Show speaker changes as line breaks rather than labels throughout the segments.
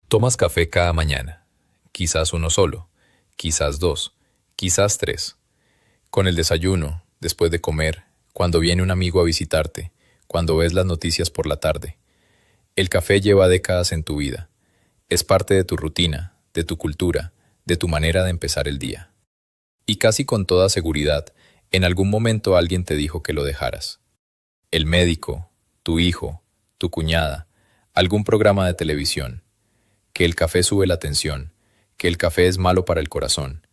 Tomas café cada mañana, quizás uno solo, quizás dos, quizás tres. Con el desayuno, después de comer, cuando viene un amigo a visitarte, cuando ves las noticias por la tarde. El café lleva décadas en tu vida. Es parte de tu rutina, de tu cultura, de tu manera de empezar el día. Y casi con toda seguridad, en algún momento alguien te dijo que lo dejaras. El médico, tu hijo, tu cuñada, algún programa de televisión. Que el café sube la tensión, que el café es malo para el corazón,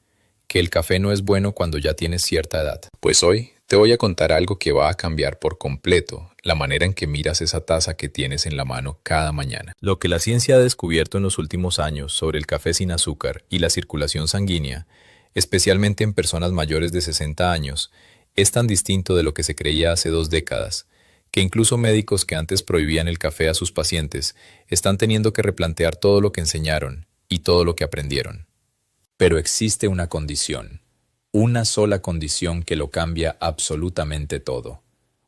que el café no es bueno cuando ya tienes cierta edad. Pues hoy te voy a contar algo que va a cambiar por completo la manera en que miras esa taza que tienes en la mano cada mañana. Lo que la ciencia ha descubierto en los últimos años sobre el café sin azúcar y la circulación sanguínea, especialmente en personas mayores de 60 años, es tan distinto de lo que se creía hace 2 décadas, que incluso médicos que antes prohibían el café a sus pacientes están teniendo que replantear todo lo que enseñaron y todo lo que aprendieron. Pero existe una condición, una sola condición que lo cambia absolutamente todo.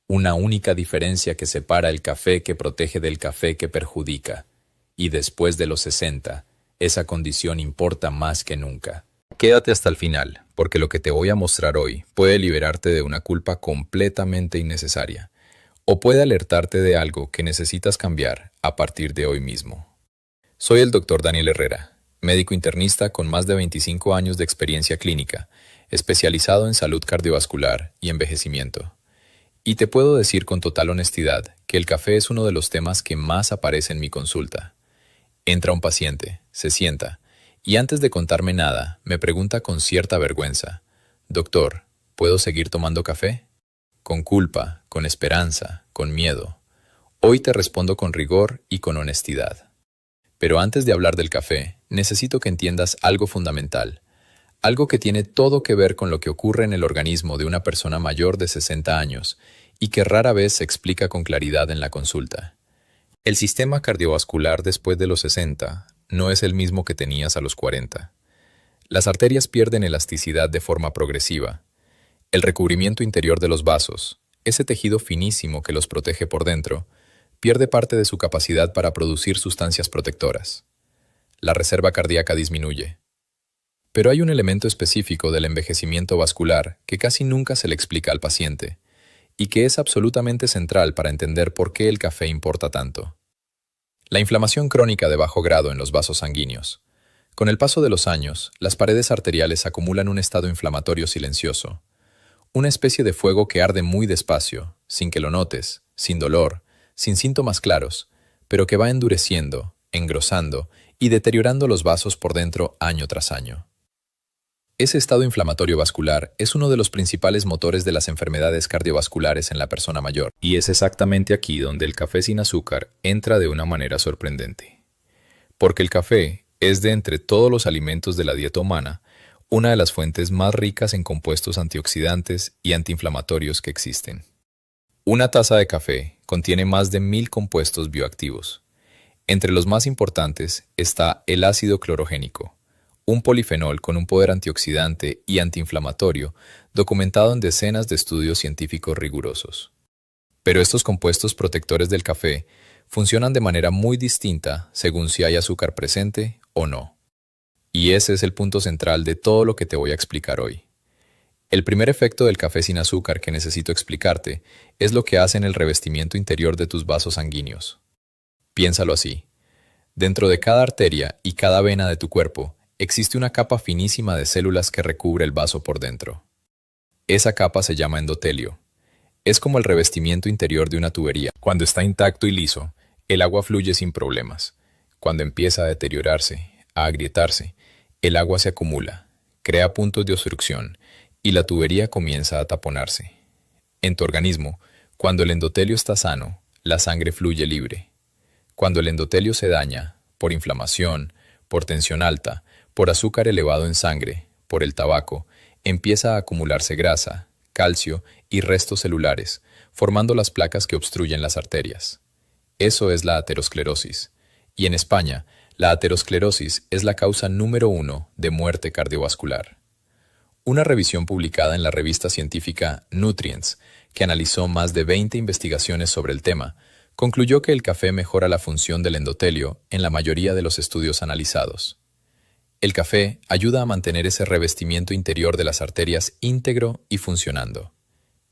Una única diferencia que separa el café que protege del café que perjudica. Y después de los 60, esa condición importa más que nunca. Quédate hasta el final, porque lo que te voy a mostrar hoy puede liberarte de una culpa completamente innecesaria. O puede alertarte de algo que necesitas cambiar a partir de hoy mismo. Soy el Dr. Daniel Herrera, médico internista con más de 25 años de experiencia clínica, especializado en salud cardiovascular y envejecimiento. Y te puedo decir con total honestidad que el café es uno de los temas que más aparece en mi consulta. Entra un paciente, se sienta, y antes de contarme nada, me pregunta con cierta vergüenza: «Doctor, ¿puedo seguir tomando café?». Con culpa, con esperanza, con miedo. Hoy te respondo con rigor y con honestidad. Pero antes de hablar del café, necesito que entiendas algo fundamental, algo que tiene todo que ver con lo que ocurre en el organismo de una persona mayor de 60 años y que rara vez se explica con claridad en la consulta. El sistema cardiovascular después de los 60 no es el mismo que tenías a los 40. Las arterias pierden elasticidad de forma progresiva. El recubrimiento interior de los vasos, ese tejido finísimo que los protege por dentro, pierde parte de su capacidad para producir sustancias protectoras. La reserva cardíaca disminuye. Pero hay un elemento específico del envejecimiento vascular que casi nunca se le explica al paciente, y que es absolutamente central para entender por qué el café importa tanto. La inflamación crónica de bajo grado en los vasos sanguíneos. Con el paso de los años, las paredes arteriales acumulan un estado inflamatorio silencioso, una especie de fuego que arde muy despacio, sin que lo notes, sin dolor, sin síntomas claros, pero que va endureciendo, engrosando y deteriorando los vasos por dentro año tras año. Ese estado inflamatorio vascular es uno de los principales motores de las enfermedades cardiovasculares en la persona mayor, y es exactamente aquí donde el café sin azúcar entra de una manera sorprendente. Porque el café es, de entre todos los alimentos de la dieta humana, una de las fuentes más ricas en compuestos antioxidantes y antiinflamatorios que existen. Una taza de café contiene más de 1000 compuestos bioactivos. Entre los más importantes está el ácido clorogénico, un polifenol con un poder antioxidante y antiinflamatorio documentado en decenas de estudios científicos rigurosos. Pero estos compuestos protectores del café funcionan de manera muy distinta según si hay azúcar presente o no. Y ese es el punto central de todo lo que te voy a explicar hoy. El primer efecto del café sin azúcar que necesito explicarte es lo que hace en el revestimiento interior de tus vasos sanguíneos. Piénsalo así. Dentro de cada arteria y cada vena de tu cuerpo existe una capa finísima de células que recubre el vaso por dentro. Esa capa se llama endotelio. Es como el revestimiento interior de una tubería. Cuando está intacto y liso, el agua fluye sin problemas. Cuando empieza a deteriorarse, a agrietarse, el agua se acumula, crea puntos de obstrucción y la tubería comienza a taponarse. En tu organismo, cuando el endotelio está sano, la sangre fluye libre. Cuando el endotelio se daña, por inflamación, por tensión alta, por azúcar elevado en sangre, por el tabaco, empieza a acumularse grasa, calcio y restos celulares, formando las placas que obstruyen las arterias. Eso es la aterosclerosis. Y en España, la aterosclerosis es la causa número 1 de muerte cardiovascular. Una revisión publicada en la revista científica Nutrients, que analizó más de 20 investigaciones sobre el tema, concluyó que el café mejora la función del endotelio en la mayoría de los estudios analizados. El café ayuda a mantener ese revestimiento interior de las arterias íntegro y funcionando.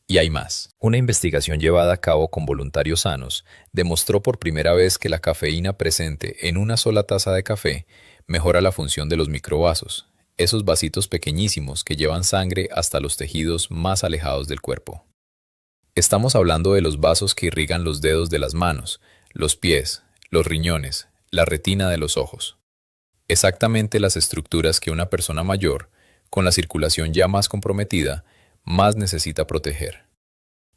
Y hay más. Una investigación llevada a cabo con voluntarios sanos demostró por primera vez que la cafeína presente en una sola taza de café mejora la función de los microvasos, esos vasitos pequeñísimos que llevan sangre hasta los tejidos más alejados del cuerpo. Estamos hablando de los vasos que irrigan los dedos de las manos, los pies, los riñones, la retina de los ojos. Exactamente las estructuras que una persona mayor, con la circulación ya más comprometida, más necesita proteger.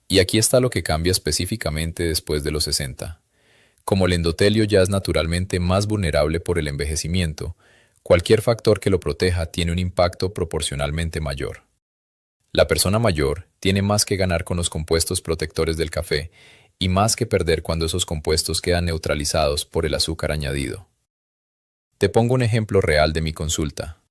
Y aquí está lo que cambia específicamente después de los 60. Como el endotelio ya es naturalmente más vulnerable por el envejecimiento, cualquier factor que lo proteja tiene un impacto proporcionalmente mayor. La persona mayor tiene más que ganar con los compuestos protectores del café y más que perder cuando esos compuestos quedan neutralizados por el azúcar añadido. Te pongo un ejemplo real de mi consulta.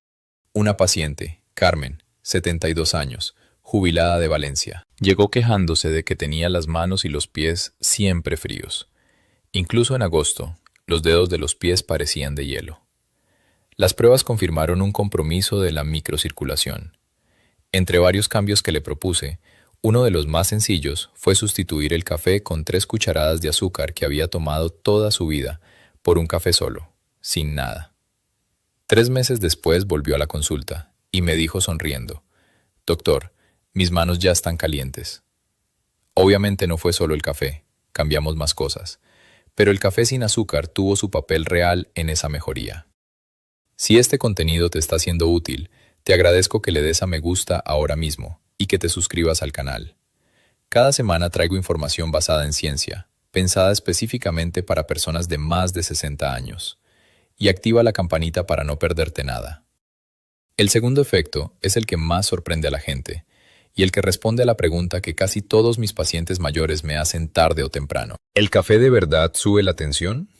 Una paciente, Carmen, 72 años, jubilada de Valencia, llegó quejándose de que tenía las manos y los pies siempre fríos. Incluso en agosto, los dedos de los pies parecían de hielo. Las pruebas confirmaron un compromiso de la microcirculación. Entre varios cambios que le propuse, uno de los más sencillos fue sustituir el café con 3 cucharadas de azúcar que había tomado toda su vida por un café solo, sin nada. 3 meses después volvió a la consulta y me dijo sonriendo: «Doctor, mis manos ya están calientes». Obviamente no fue solo el café, cambiamos más cosas, pero el café sin azúcar tuvo su papel real en esa mejoría. Si este contenido te está siendo útil, te agradezco que le des a me gusta ahora mismo y que te suscribas al canal. Cada semana traigo información basada en ciencia, pensada específicamente para personas de más de 60 años. Y activa la campanita para no perderte nada. El segundo efecto es el que más sorprende a la gente y el que responde a la pregunta que casi todos mis pacientes mayores me hacen tarde o temprano. ¿El café de verdad sube la tensión?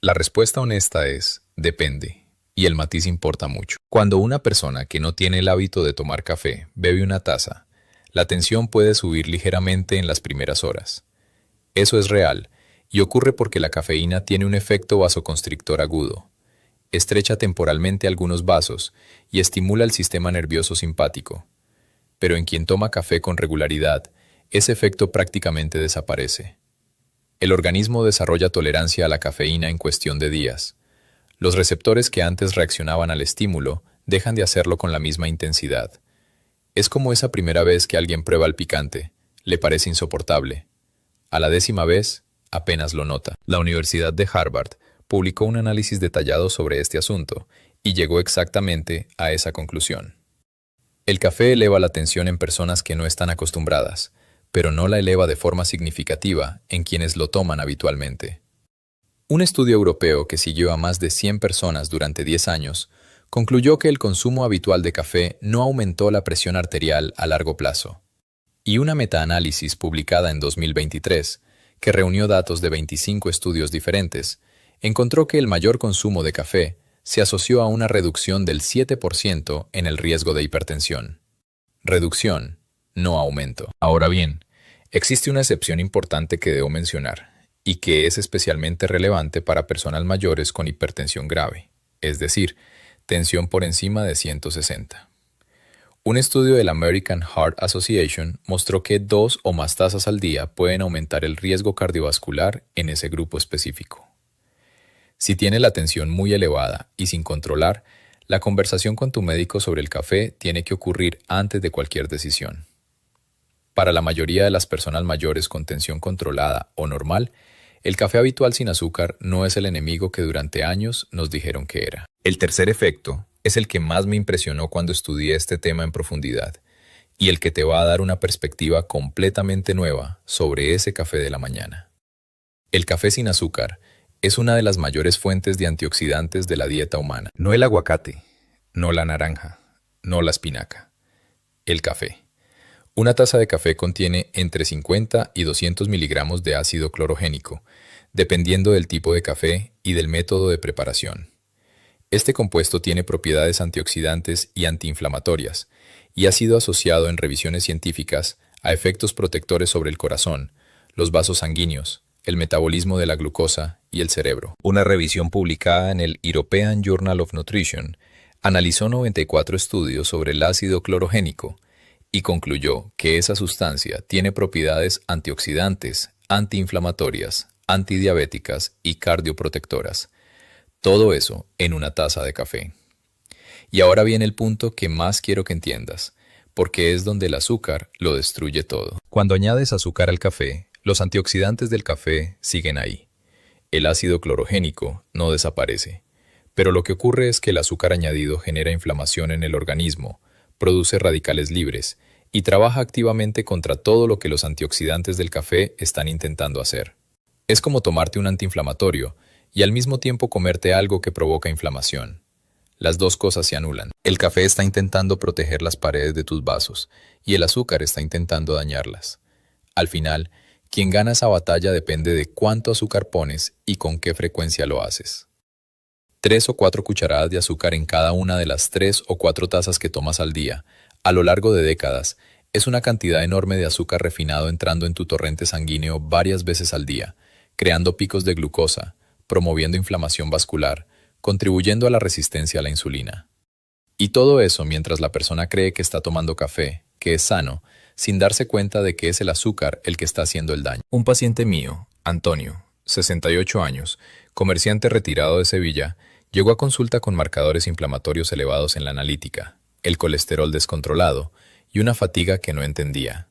La respuesta honesta es: depende, y el matiz importa mucho. Cuando una persona que no tiene el hábito de tomar café bebe una taza, la tensión puede subir ligeramente en las primeras horas. Eso es real, y ocurre porque la cafeína tiene un efecto vasoconstrictor agudo. Estrecha temporalmente algunos vasos y estimula el sistema nervioso simpático. Pero en quien toma café con regularidad, ese efecto prácticamente desaparece. El organismo desarrolla tolerancia a la cafeína en cuestión de días. Los receptores que antes reaccionaban al estímulo dejan de hacerlo con la misma intensidad. Es como esa primera vez que alguien prueba el picante, le parece insoportable. A la 10ª vez, apenas lo nota. La Universidad de Harvard publicó un análisis detallado sobre este asunto y llegó exactamente a esa conclusión. El café eleva la tensión en personas que no están acostumbradas, pero no la eleva de forma significativa en quienes lo toman habitualmente. Un estudio europeo que siguió a más de 100 personas durante 10 años concluyó que el consumo habitual de café no aumentó la presión arterial a largo plazo. Y una metaanálisis publicada en 2023, que reunió datos de 25 estudios diferentes, encontró que el mayor consumo de café se asoció a una reducción del 7% en el riesgo de hipertensión. Reducción, no aumento. Ahora bien, existe una excepción importante que debo mencionar, y que es especialmente relevante para personas mayores con hipertensión grave, es decir, tensión por encima de 160. Un estudio de la American Heart Association mostró que 2 o más tazas al día pueden aumentar el riesgo cardiovascular en ese grupo específico. Si tienes la tensión muy elevada y sin controlar, la conversación con tu médico sobre el café tiene que ocurrir antes de cualquier decisión. Para la mayoría de las personas mayores con tensión controlada o normal, el café habitual sin azúcar no es el enemigo que durante años nos dijeron que era. El tercer efecto es el que más me impresionó cuando estudié este tema en profundidad, y el que te va a dar una perspectiva completamente nueva sobre ese café de la mañana. El café sin azúcar es una de las mayores fuentes de antioxidantes de la dieta humana. No el aguacate, no la naranja, no la espinaca. El café. Una taza de café contiene entre 50 y 200 miligramos de ácido clorogénico, dependiendo del tipo de café y del método de preparación. Este compuesto tiene propiedades antioxidantes y antiinflamatorias, y ha sido asociado en revisiones científicas a efectos protectores sobre el corazón, los vasos sanguíneos, el metabolismo de la glucosa y el cerebro. Una revisión publicada en el European Journal of Nutrition analizó 94 estudios sobre el ácido clorogénico y concluyó que esa sustancia tiene propiedades antioxidantes, antiinflamatorias, antidiabéticas y cardioprotectoras. Todo eso en una taza de café. Y ahora viene el punto que más quiero que entiendas, porque es donde el azúcar lo destruye todo. Cuando añades azúcar al café, los antioxidantes del café siguen ahí. El ácido clorogénico no desaparece. Pero lo que ocurre es que el azúcar añadido genera inflamación en el organismo, produce radicales libres y trabaja activamente contra todo lo que los antioxidantes del café están intentando hacer. Es como tomarte un antiinflamatorio y al mismo tiempo comerte algo que provoca inflamación. Las dos cosas se anulan. El café está intentando proteger las paredes de tus vasos y el azúcar está intentando dañarlas. Al final, quien gana esa batalla depende de cuánto azúcar pones y con qué frecuencia lo haces. 3 o 4 cucharadas de azúcar en cada una de las 3 o 4 tazas que tomas al día, a lo largo de décadas, es una cantidad enorme de azúcar refinado entrando en tu torrente sanguíneo varias veces al día, creando picos de glucosa, promoviendo inflamación vascular, contribuyendo a la resistencia a la insulina. Y todo eso mientras la persona cree que está tomando café, que es sano, sin darse cuenta de que es el azúcar el que está haciendo el daño. Un paciente mío, Antonio, 68 años, comerciante retirado de Sevilla, llegó a consulta con marcadores inflamatorios elevados en la analítica, el colesterol descontrolado y una fatiga que no entendía.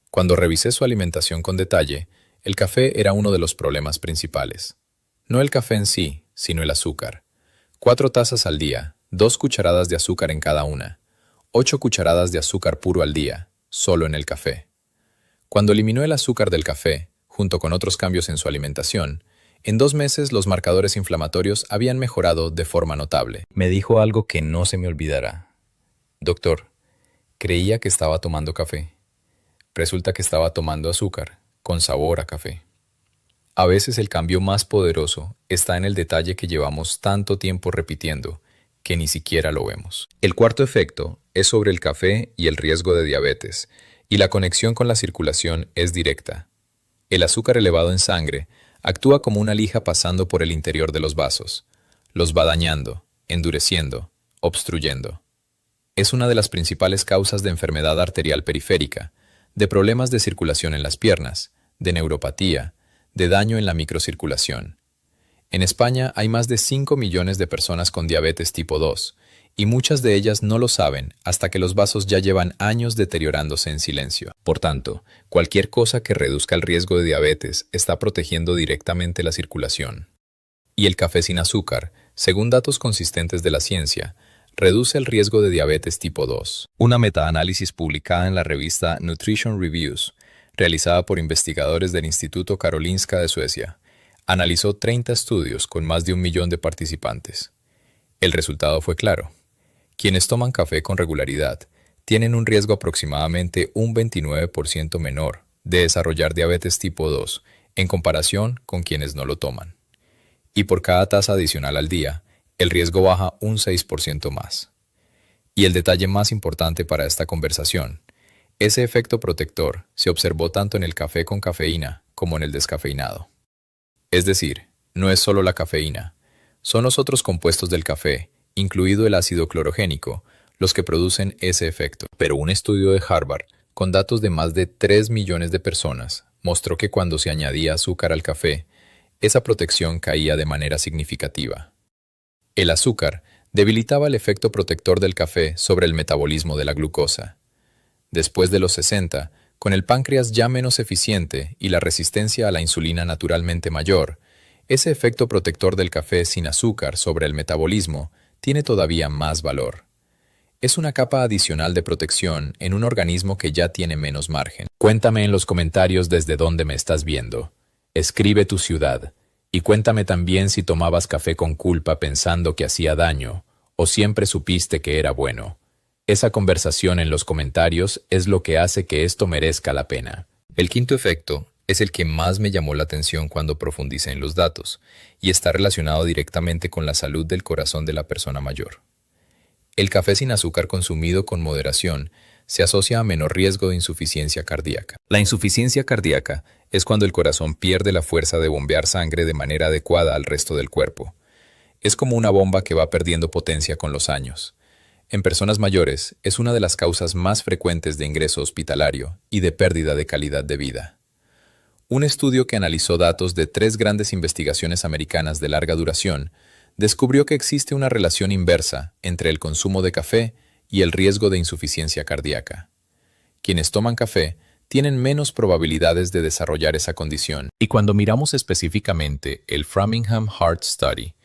Cuando revisé su alimentación con detalle, el café era uno de los problemas principales. No el café en sí, sino el azúcar. 4 tazas al día, 2 cucharadas de azúcar en cada una, 8 cucharadas de azúcar puro al día, solo en el café. Cuando eliminó el azúcar del café, junto con otros cambios en su alimentación, en 2 meses los marcadores inflamatorios habían mejorado de forma notable. Me dijo algo que no se me olvidará. Doctor, creía que estaba tomando café. Resulta que estaba tomando azúcar, con sabor a café. A veces el cambio más poderoso está en el detalle que llevamos tanto tiempo repitiendo, que ni siquiera lo vemos. El cuarto efecto es sobre el café y el riesgo de diabetes, y la conexión con la circulación es directa. El azúcar elevado en sangre actúa como una lija pasando por el interior de los vasos. Los va dañando, endureciendo, obstruyendo. Es una de las principales causas de enfermedad arterial periférica, de problemas de circulación en las piernas, de neuropatía, de daño en la microcirculación. En España hay más de 5 millones de personas con diabetes tipo 2, y muchas de ellas no lo saben hasta que los vasos ya llevan años deteriorándose en silencio. Por tanto, cualquier cosa que reduzca el riesgo de diabetes está protegiendo directamente la circulación. Y el café sin azúcar, según datos consistentes de la ciencia, reduce el riesgo de diabetes tipo 2. Una metaanálisis publicada en la revista Nutrition Reviews, realizada por investigadores del Instituto Karolinska de Suecia, analizó 30 estudios con más de 1 millón de participantes. El resultado fue claro. Quienes toman café con regularidad tienen un riesgo aproximadamente un 29% menor de desarrollar diabetes tipo 2 en comparación con quienes no lo toman. Y por cada taza adicional al día, el riesgo baja un 6% más. Y el detalle más importante para esta conversación, ese efecto protector se observó tanto en el café con cafeína como en el descafeinado. Es decir, no es solo la cafeína, son los otros compuestos del café, incluido el ácido clorogénico, los que producen ese efecto. Pero un estudio de Harvard, con datos de más de 3 millones de personas, mostró que cuando se añadía azúcar al café, esa protección caía de manera significativa. El azúcar debilitaba el efecto protector del café sobre el metabolismo de la glucosa. Después de los 60, con el páncreas ya menos eficiente y la resistencia a la insulina naturalmente mayor, ese efecto protector del café sin azúcar sobre el metabolismo tiene todavía más valor. Es una capa adicional de protección en un organismo que ya tiene menos margen. Cuéntame en los comentarios desde dónde me estás viendo. Escribe tu ciudad. Y cuéntame también si tomabas café con culpa pensando que hacía daño, o siempre supiste que era bueno. Esa conversación en los comentarios es lo que hace que esto merezca la pena. El quinto efecto es el que más me llamó la atención cuando profundicé en los datos, y está relacionado directamente con la salud del corazón de la persona mayor. El café sin azúcar consumido con moderación se asocia a menor riesgo de insuficiencia cardíaca. La insuficiencia cardíaca es cuando el corazón pierde la fuerza de bombear sangre de manera adecuada al resto del cuerpo. Es como una bomba que va perdiendo potencia con los años. En personas mayores es una de las causas más frecuentes de ingreso hospitalario y de pérdida de calidad de vida. Un estudio que analizó datos de 3 grandes investigaciones americanas de larga duración descubrió que existe una relación inversa entre el consumo de café y el riesgo de insuficiencia cardíaca. Quienes toman café tienen menos probabilidades de desarrollar esa condición. Y cuando miramos específicamente el Framingham Heart Study,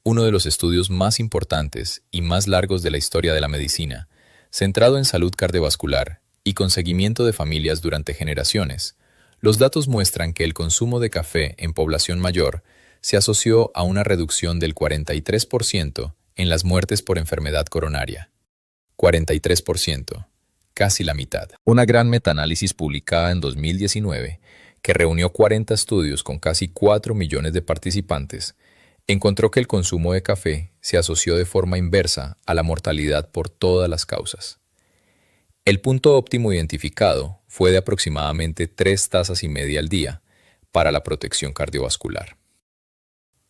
uno de los estudios más importantes y más largos de la historia de la medicina, centrado en salud cardiovascular y con seguimiento de familias durante generaciones, los datos muestran que el consumo de café en población mayor se asoció a una reducción del 43% en las muertes por enfermedad coronaria. 43%, casi la mitad. Una gran metaanálisis publicada en 2019, que reunió 40 estudios con casi 4 millones de participantes, encontró que el consumo de café se asoció de forma inversa a la mortalidad por todas las causas. El punto óptimo identificado fue de aproximadamente 3 tazas y media al día para la protección cardiovascular.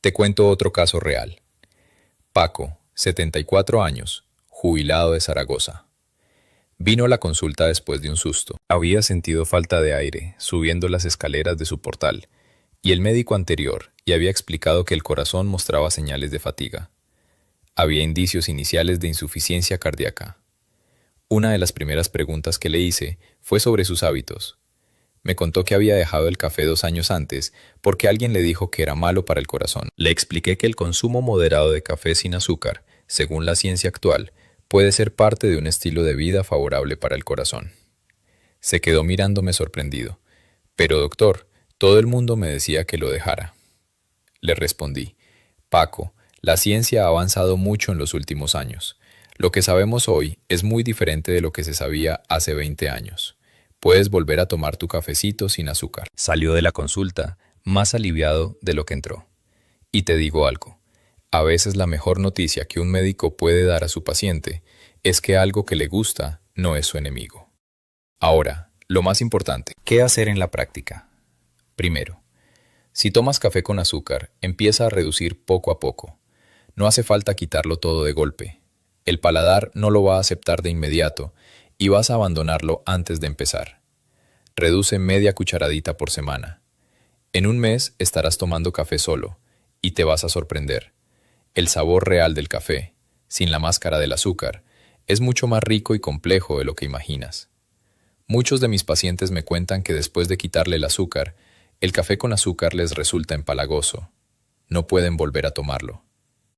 Te cuento otro caso real. Paco, 74 años, jubilado de Zaragoza. Vino a la consulta después de un susto. Había sentido falta de aire subiendo las escaleras de su portal, y el médico anterior ya había explicado que el corazón mostraba señales de fatiga. Había indicios iniciales de insuficiencia cardíaca. Una de las primeras preguntas que le hice fue sobre sus hábitos. Me contó que había dejado el café 2 años antes porque alguien le dijo que era malo para el corazón. Le expliqué que el consumo moderado de café sin azúcar, según la ciencia actual, puede ser parte de un estilo de vida favorable para el corazón. Se quedó mirándome sorprendido. Pero doctor, todo el mundo me decía que lo dejara. Le respondí, Paco, la ciencia ha avanzado mucho en los últimos años. Lo que sabemos hoy es muy diferente de lo que se sabía hace 20 años. Puedes volver a tomar tu cafecito sin azúcar. Salió de la consulta más aliviado de lo que entró. Y te digo algo, a veces la mejor noticia que un médico puede dar a su paciente es que algo que le gusta no es su enemigo. Ahora, lo más importante, ¿qué hacer en la práctica? Primero, si tomas café con azúcar, empieza a reducir poco a poco. No hace falta quitarlo todo de golpe. El paladar no lo va a aceptar de inmediato y vas a abandonarlo antes de empezar. Reduce media cucharadita por semana. En un mes estarás tomando café solo y te vas a sorprender. El sabor real del café, sin la máscara del azúcar, es mucho más rico y complejo de lo que imaginas. Muchos de mis pacientes me cuentan que después de quitarle el azúcar, el café con azúcar les resulta empalagoso. No pueden volver a tomarlo.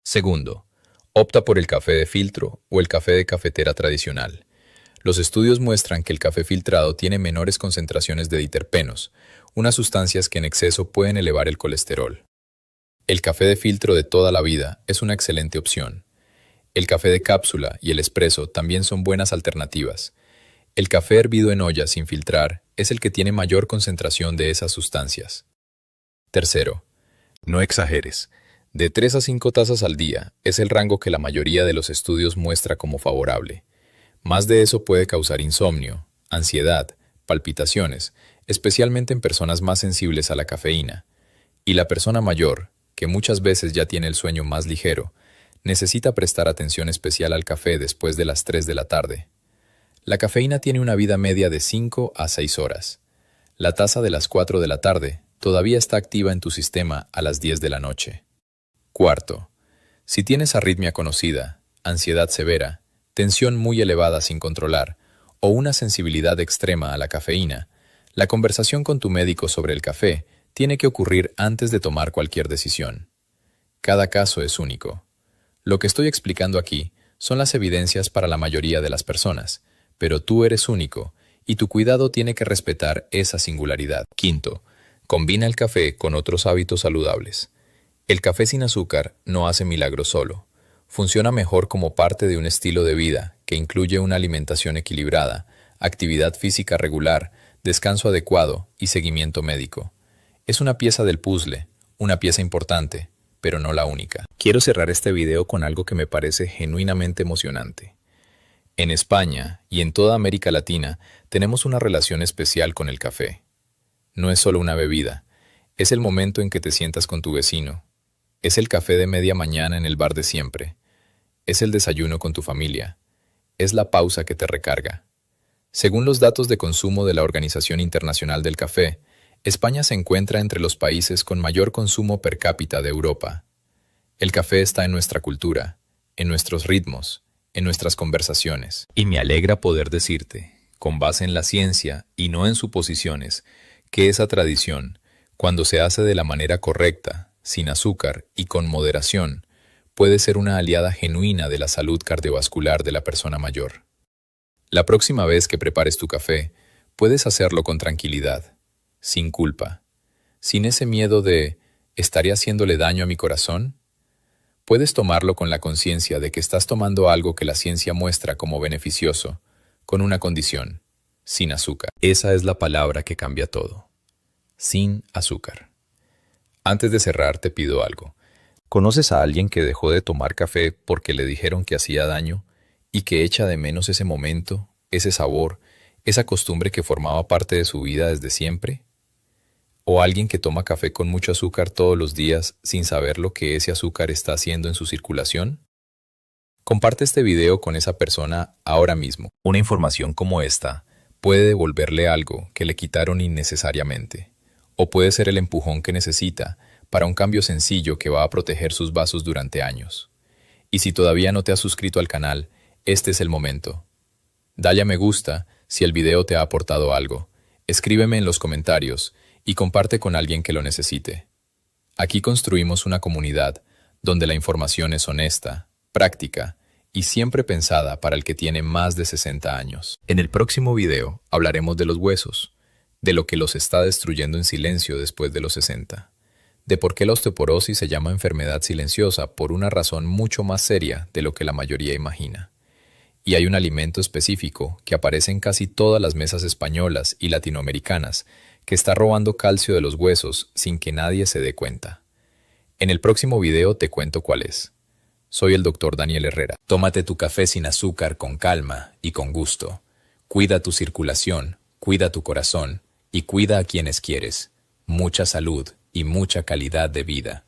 Segundo, opta por el café de filtro o el café de cafetera tradicional. Los estudios muestran que el café filtrado tiene menores concentraciones de diterpenos, unas sustancias que en exceso pueden elevar el colesterol. El café de filtro de toda la vida es una excelente opción. El café de cápsula y el espresso también son buenas alternativas. El café hervido en olla sin filtrar es el que tiene mayor concentración de esas sustancias. Tercero, no exageres. De 3 a 5 tazas al día es el rango que la mayoría de los estudios muestra como favorable. Más de eso puede causar insomnio, ansiedad, palpitaciones, especialmente en personas más sensibles a la cafeína. Y la persona mayor, que muchas veces ya tiene el sueño más ligero, necesita prestar atención especial al café después de las 3 de la tarde. La cafeína tiene una vida media de 5 a 6 horas. La taza de las 4 de la tarde todavía está activa en tu sistema a las 10 de la noche. Cuarto, si tienes arritmia conocida, ansiedad severa, tensión muy elevada sin controlar o una sensibilidad extrema a la cafeína, la conversación con tu médico sobre el café tiene que ocurrir antes de tomar cualquier decisión. Cada caso es único. Lo que estoy explicando aquí son las evidencias para la mayoría de las personas, pero tú eres único y tu cuidado tiene que respetar esa singularidad. Quinto, combina el café con otros hábitos saludables. El café sin azúcar no hace milagros solo. Funciona mejor como parte de un estilo de vida que incluye una alimentación equilibrada, actividad física regular, descanso adecuado y seguimiento médico. Es una pieza del puzzle, una pieza importante, pero no la única. Quiero cerrar este video con algo que me parece genuinamente emocionante. En España y en toda América Latina tenemos una relación especial con el café. No es solo una bebida, es el momento en que te sientas con tu vecino. Es el café de media mañana en el bar de siempre. Es el desayuno con tu familia. Es la pausa que te recarga. Según los datos de consumo de la Organización Internacional del Café, España se encuentra entre los países con mayor consumo per cápita de Europa. El café está en nuestra cultura, en nuestros ritmos, en nuestras conversaciones. Y me alegra poder decirte, con base en la ciencia y no en suposiciones, que esa tradición, cuando se hace de la manera correcta, sin azúcar y con moderación, puede ser una aliada genuina de la salud cardiovascular de la persona mayor. La próxima vez que prepares tu café, puedes hacerlo con tranquilidad, sin culpa, sin ese miedo de ¿estaré haciéndole daño a mi corazón? Puedes tomarlo con la conciencia de que estás tomando algo que la ciencia muestra como beneficioso, con una condición, sin azúcar. Esa es la palabra que cambia todo. Sin azúcar. Antes de cerrar, te pido algo. ¿Conoces a alguien que dejó de tomar café porque le dijeron que hacía daño y que echa de menos ese momento, ese sabor, esa costumbre que formaba parte de su vida desde siempre? ¿O alguien que toma café con mucho azúcar todos los días sin saber lo que ese azúcar está haciendo en su circulación? Comparte este video con esa persona ahora mismo. Una información como esta puede devolverle algo que le quitaron innecesariamente, o puede ser el empujón que necesita para un cambio sencillo que va a proteger sus vasos durante años. Y si todavía no te has suscrito al canal, este es el momento. Dale a me gusta si el video te ha aportado algo. Escríbeme en los comentarios y comparte con alguien que lo necesite. Aquí construimos una comunidad donde la información es honesta, práctica y siempre pensada para el que tiene más de 60 años. En el próximo video hablaremos de los huesos, de lo que los está destruyendo en silencio después de los 60, de por qué la osteoporosis se llama enfermedad silenciosa por una razón mucho más seria de lo que la mayoría imagina. Y hay un alimento específico que aparece en casi todas las mesas españolas y latinoamericanas que está robando calcio de los huesos sin que nadie se dé cuenta. En el próximo video te cuento cuál es. Soy el Dr. Daniel Herrera. Tómate tu café sin azúcar con calma y con gusto. Cuida tu circulación, cuida tu corazón y cuida a quienes quieres. Mucha salud y mucha calidad de vida.